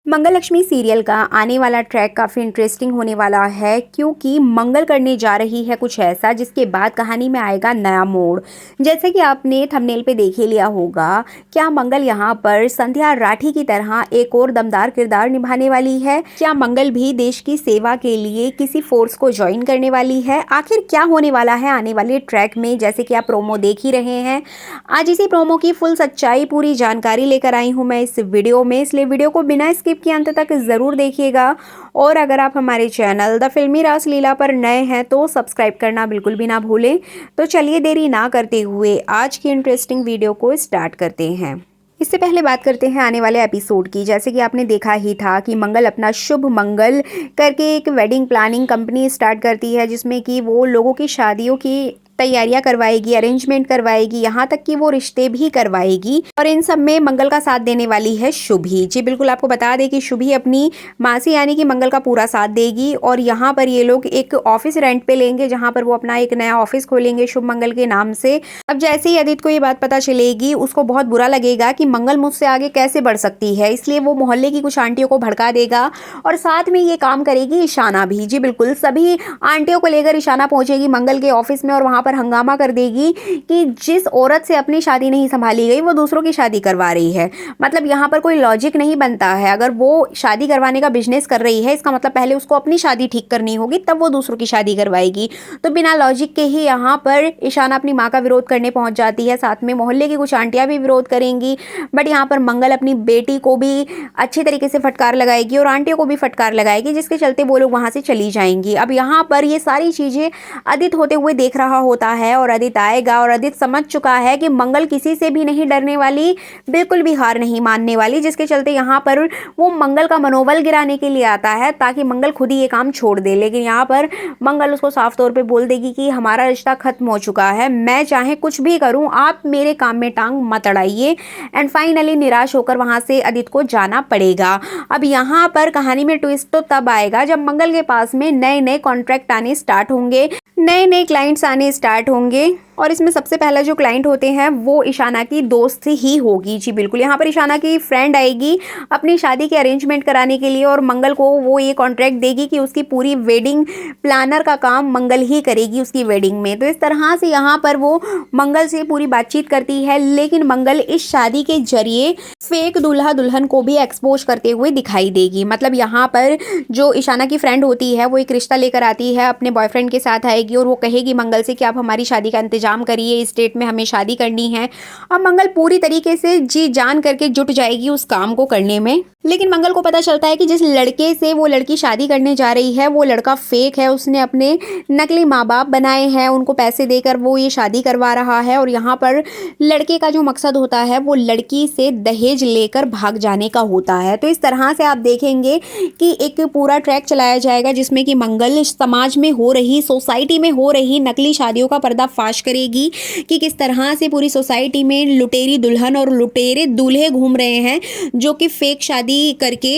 मंगल Lakshmi serial का आने वाला ट्रैक काफ़ी इंटरेस्टिंग होने वाला है क्योंकि मंगल करने जा रही है कुछ ऐसा जिसके बाद कहानी में आएगा नया मोड़। जैसे कि आपने थंबनेल पे देख ही लिया होगा, क्या मंगल यहाँ पर संध्या राठी की तरह एक और दमदार किरदार निभाने वाली है? क्या मंगल भी देश की सेवा के लिए किसी फोर्स को ज्वाइन करने वाली है? आखिर क्या होने वाला है आने वाले ट्रैक में? जैसे कि आप प्रोमो देख ही रहे हैं, आज इसी प्रोमो की फुल सच्चाई पूरी जानकारी लेकर आई हूँ मैं इस वीडियो में, इसलिए वीडियो को बिना स्किप के अंत तक ज़रूर देखिएगा। और अगर आप हमारे चैनल द फिल्मी रासलीला पर नए हैं तो सब्सक्राइब करना बिल्कुल भी ना भूलें। तो चलिए देरी ना करते हुए आज की इंटरेस्टिंग वीडियो को स्टार्ट करते हैं। इससे पहले बात करते हैं आने वाले एपिसोड की। जैसे कि आपने देखा ही था कि मंगल अपना शुभ मंगल करके एक वेडिंग प्लानिंग कंपनी स्टार्ट करती है, जिसमें कि वो लोगों की शादियों की तैयारियां करवाएगी, अरेंजमेंट करवाएगी, यहाँ तक कि वो रिश्ते भी करवाएगी। और इन सब में मंगल का साथ देने वाली है शुभी जी। बिल्कुल आपको बता दें कि शुभी अपनी मासी यानी कि मंगल का पूरा साथ देगी। और यहाँ पर ये लोग एक ऑफिस रेंट पे लेंगे, जहाँ पर वो अपना एक नया ऑफिस खोलेंगे शुभ मंगल के नाम से। अब जैसे ही अदित को ये बात पता चलेगी, उसको बहुत बुरा लगेगा कि मंगल मुझसे आगे कैसे बढ़ सकती है, इसलिए वो मोहल्ले की कुछ आंटियों को भड़का देगा। और साथ में ये काम करेगी ईशाना भी। जी बिल्कुल, सभी आंटियों को लेकर ईशाना पहुंचेगी मंगल के ऑफिस में और वहां हंगामा कर देगी कि जिस औरत से अपनी शादी नहीं संभाली गई वो दूसरों की शादी करवा रही है। मतलब यहाँ पर कोई लॉजिक नहीं बनता है। अगर वो शादी करवाने का बिजनेस कर रही है, इसका मतलब पहले उसको अपनी शादी ठीक करनी होगी, तब वो दूसरों की शादी करवाएगी। तो बिना लॉजिक के ही यहाँ पर ईशाना अपनी माँ का विरोध करने पहुंच जाती है। साथ में मोहल्ले की कुछ आंटियां भी विरोध करेंगी, बट यहाँ पर मंगल अपनी बेटी को भी अच्छे तरीके से फटकार लगाएगी और आंटियों को भी फटकार लगाएगी, जिसके चलते वो लोग वहां से चली जाएंगी। अब यहाँ पर ये सारी चीजें अदित होते हुए देख रहा होता है और अदित आएगा और अदित समझ चुका है कि मंगल किसी से भी नहीं डरने वाली, बिल्कुल भी हार नहीं मानने वाली, जिसके चलते यहाँ पर वो मंगल का मनोबल गिराने के लिए आता है ताकि मंगल खुद ही ये काम छोड़ दे। लेकिन यहाँ पर मंगल उसको साफ तौर पे बोल देगी कि हमारा रिश्ता खत्म हो चुका है, मैं चाहे कुछ भी करूं, आप मेरे काम में टांग मत अड़ाइए। एंड फाइनली निराश होकर वहां से अदित को जाना पड़ेगा। अब यहाँ पर कहानी में ट्विस्ट तो तब आएगा जब मंगल के पास में नए नए कॉन्ट्रैक्ट आने स्टार्ट होंगे, नए नए क्लाइंट्स आने स्टार्ट होंगे। और इसमें सबसे पहला जो क्लाइंट होते हैं वो ईशाना की दोस्त ही होगी। जी बिल्कुल, यहाँ पर ईशाना की फ्रेंड आएगी अपनी शादी के अरेंजमेंट कराने के लिए और मंगल को वो ये कॉन्ट्रैक्ट देगी कि उसकी पूरी वेडिंग प्लानर का काम मंगल ही करेगी उसकी वेडिंग में। तो इस तरह से यहाँ पर वो मंगल से पूरी बातचीत करती है, लेकिन मंगल इस शादी के जरिए फेक दूल्हा दुल्हन को भी एक्सपोज करते हुए दिखाई देगी। मतलब यहाँ पर जो ईशाना की फ्रेंड होती है वो एक रिश्ता लेकर आती है, अपने बॉयफ्रेंड के साथ आएगी और वो कहेगी मंगल से कि आप हमारी शादी का इंतजाम करिए, इस डेट में हमें शादी करनी है। अब मंगल पूरी तरीके से जी जान करके जुट जाएगी उस काम को करने में। लेकिन मंगल को पता चलता है कि जिस लड़के से वो लड़की शादी करने जा रही है वो लड़का फेक है, उसने अपने नकली माँ बाप बनाए हैं, उनको पैसे देकर वो ये शादी करवा रहा है। और यहाँ पर लड़के का जो मकसद होता है वो लड़की से दहेज लेकर भाग जाने का होता है। तो इस तरह से आप देखेंगे कि एक पूरा ट्रैक चलाया जाएगा जिसमें कि मंगल समाज में हो रही, सोसाइटी में हो रही नकली शादियों का पर्दाफाश करेगी कि किस तरह से पूरी सोसाइटी में लुटेरी दुल्हन और लुटेरे दूल्हे घूम रहे हैं जो कि फेक शादी करके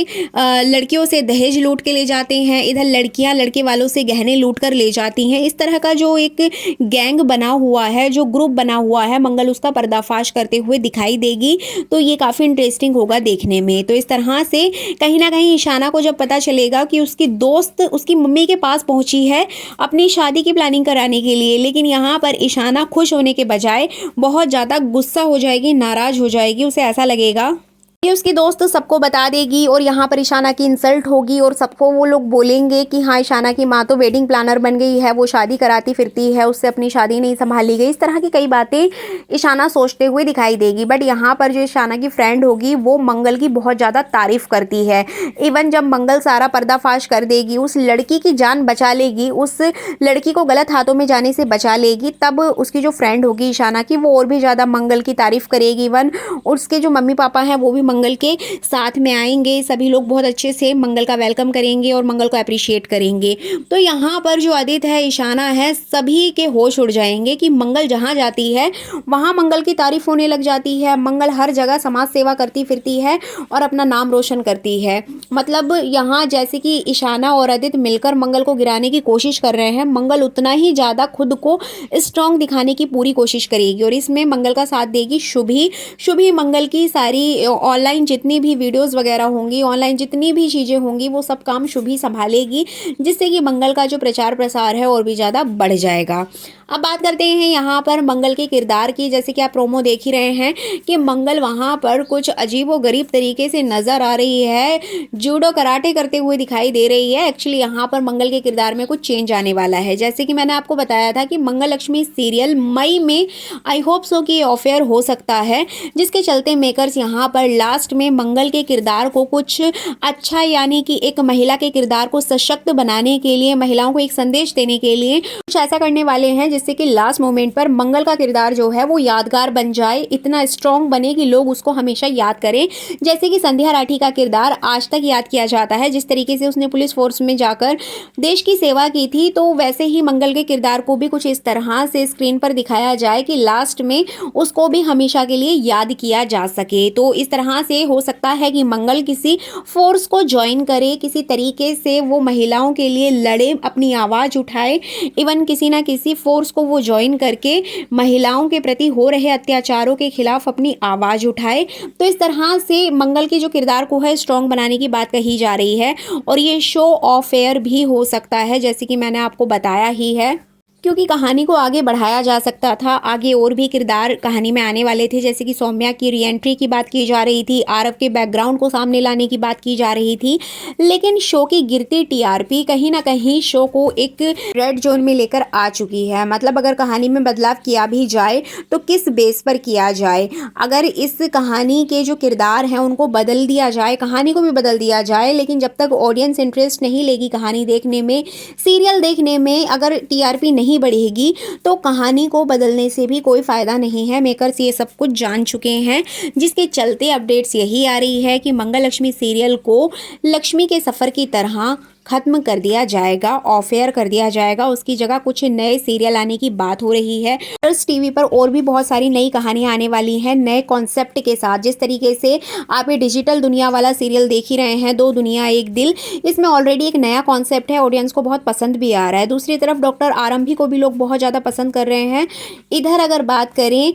लड़कियों से दहेज लूट के ले जाते हैं, इधर लड़कियां लड़के वालों से गहने लूट कर ले जाती हैं। इस तरह का जो एक गैंग बना हुआ है, जो ग्रुप बना हुआ है, मंगल उसका पर्दाफाश करते हुए दिखाई देगी। तो ये काफ़ी इंटरेस्टिंग होगा देखने में। तो इस तरह से कहीं ना कहीं ईशाना को जब पता चलेगा कि उसकी दोस्त उसकी मम्मी के पास पहुंची है अपनी शादी की प्लानिंग कराने के लिए, लेकिन यहाँ पर ईशाना खुश होने के बजाय बहुत ज़्यादा गुस्सा हो जाएगी, नाराज़ हो जाएगी। उसे ऐसा लगेगा ये उसकी दोस्त सबको बता देगी और यहाँ पर ईशाना की इंसल्ट होगी और सबको वो लोग बोलेंगे कि हाँ, ईशाना की माँ तो वेडिंग प्लानर बन गई है, वो शादी कराती फिरती है, उससे अपनी शादी नहीं संभाली गई। इस तरह की कई बातें ईशाना सोचते हुए दिखाई देगी। बट यहाँ पर जो ईशाना की फ्रेंड होगी वो मंगल की बहुत ज़्यादा तारीफ करती है। इवन जब मंगल सारा पर्दाफाश कर देगी, उस लड़की की जान बचा लेगी, उस लड़की को गलत हाथों में जाने से बचा लेगी, तब उसकी जो फ्रेंड होगी ईशाना की वो और भी ज़्यादा मंगल की तारीफ करेगी। इवन उसके जो मम्मी पापा हैं वो भी मंगल के साथ में आएंगे। सभी लोग बहुत अच्छे से मंगल का वेलकम करेंगे और मंगल को अप्रिशिएट करेंगे। तो यहाँ पर जो अदित है, ईशाना है, सभी के होश उड़ जाएंगे कि मंगल जहाँ जाती है वहाँ मंगल की तारीफ होने लग जाती है। मंगल हर जगह समाज सेवा करती फिरती है और अपना नाम रोशन करती है। मतलब यहाँ जैसे कि ईशाना और अदित मिलकर मंगल को गिराने की कोशिश कर रहे हैं, मंगल उतना ही ज़्यादा खुद को स्ट्रॉन्ग दिखाने की पूरी कोशिश करेगी और इसमें मंगल का साथ देगी शुभी। शुभी मंगल की सारी ऑल ऑनलाइन जितनी भी वीडियोज़ वगैरह होंगी, ऑनलाइन जितनी भी चीज़ें होंगी, वो सब काम शुभी संभालेगी, जिससे कि मंगल का जो प्रचार प्रसार है और भी ज़्यादा बढ़ जाएगा। अब बात करते हैं यहाँ पर मंगल के किरदार की। जैसे कि आप प्रोमो देख ही रहे हैं कि मंगल वहाँ पर कुछ अजीबो-गरीब तरीके से नज़र आ रही है, जूडो कराटे करते हुए दिखाई दे रही है। एक्चुअली यहाँ पर मंगल के किरदार में कुछ चेंज आने वाला है। जैसे कि मैंने आपको बताया था कि मंगल लक्ष्मी सीरियल मई में आई होप सो कि ऑफ एयर हो सकता है, जिसके चलते मेकर्स यहाँ पर लास्ट में मंगल के किरदार को कुछ अच्छा, यानी कि एक महिला के किरदार को सशक्त बनाने के लिए, महिलाओं को एक संदेश देने के लिए कुछ ऐसा करने वाले हैं जिससे कि लास्ट मोमेंट पर मंगल का किरदार जो है वो यादगार बन जाए, इतना स्ट्रॉन्ग बने कि लोग उसको हमेशा याद करें। जैसे कि संध्या राठी का किरदार आज तक याद किया जाता है, जिस तरीके से उसने पुलिस फोर्स में जाकर देश की सेवा की थी, तो वैसे ही मंगल के किरदार को भी कुछ इस तरह से स्क्रीन पर दिखाया जाए कि लास्ट में उसको भी हमेशा के लिए याद किया जा सके। तो इस तरह से हो सकता है कि मंगल किसी फोर्स को ज्वाइन करे, किसी तरीके से वो महिलाओं के लिए लड़े, अपनी आवाज़ उठाए, इवन किसी ना किसी फोर्स को वो ज्वाइन करके महिलाओं के प्रति हो रहे अत्याचारों के खिलाफ अपनी आवाज़ उठाए। तो इस तरह से मंगल के जो किरदार को है स्ट्रॉन्ग बनाने की बात कही जा रही है, और ये शो ऑफ एयर भी हो सकता है, जैसे कि मैंने आपको बताया ही है, क्योंकि कहानी को आगे बढ़ाया जा सकता था। आगे और भी किरदार कहानी में आने वाले थे, जैसे कि सौम्या की रीएंट्री की बात की जा रही थी, आरव के बैकग्राउंड को सामने लाने की बात की जा रही थी। लेकिन शो की गिरती टीआरपी कहीं ना कहीं शो को एक रेड जोन में लेकर आ चुकी है। मतलब अगर कहानी में बदलाव किया भी जाए तो किस बेस पर किया जाए। अगर इस कहानी के जो किरदार हैं उनको बदल दिया जाए, कहानी को भी बदल दिया जाए, लेकिन जब तक ऑडियंस इंटरेस्ट नहीं लेगी कहानी देखने में, सीरियल देखने में, अगर टीआरपी नहीं बढ़ेगी तो कहानी को बदलने से भी कोई फायदा नहीं है। मेकर्स ये सब कुछ जान चुके हैं, जिसके चलते अपडेट्स यही आ रही है कि मंगल लक्ष्मी सीरियल को लक्ष्मी के सफ़र की तरह खत्म कर दिया जाएगा, ऑफ एयर कर दिया जाएगा। उसकी जगह कुछ नए सीरियल आने की बात हो रही है। कलर्स टीवी पर और भी बहुत सारी नई कहानियां आने वाली हैं नए कॉन्सेप्ट के साथ। जिस तरीके से आप ये डिजिटल दुनिया वाला सीरियल देख ही रहे हैं, दो दुनिया एक दिल, इसमें ऑलरेडी एक नया कॉन्सेप्ट है, ऑडियंस को बहुत पसंद भी आ रहा है। दूसरी तरफ डॉक्टर आरंभी को भी लोग बहुत ज़्यादा पसंद कर रहे हैं। इधर अगर बात करें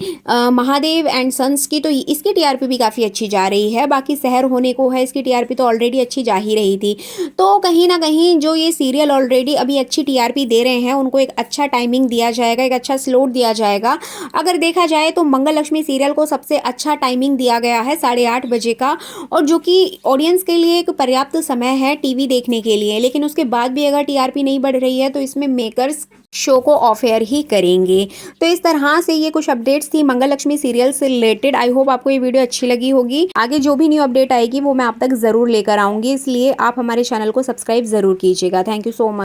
महादेव एंड सन्स की, तो इसकी टीआरपी भी काफ़ी अच्छी जा रही है। बाकी शहर होने को है, इसकी टीआरपी तो ऑलरेडी अच्छी जा ही रही थी। तो कहीं ना कहीं जो ये सीरियल ऑलरेडी अभी अच्छी टीआरपी दे रहे हैं, उनको एक अच्छा टाइमिंग दिया जाएगा, एक अच्छा स्लॉट दिया जाएगा। अगर देखा जाए तो मंगल लक्ष्मी सीरियल को सबसे अच्छा टाइमिंग दिया गया है 8:30 बजे का, और जो कि ऑडियंस के लिए एक पर्याप्त समय है टीवी देखने के लिए। लेकिन उसके बाद भी अगर टीआरपी नहीं बढ़ रही है तो इसमें मेकर्स शो को ऑफ एयर ही करेंगे। तो इस तरह से ये कुछ अपडेट्स थी मंगल लक्ष्मी सीरियल से रिलेटेड। आई होप आपको ये वीडियो अच्छी लगी होगी। आगे जो भी न्यू अपडेट आएगी वो मैं आप तक ज़रूर लेकर आऊँगी, इसलिए आप हमारे चैनल को सब्सक्राइब ज़रूर कीजिएगा। Thank you so much.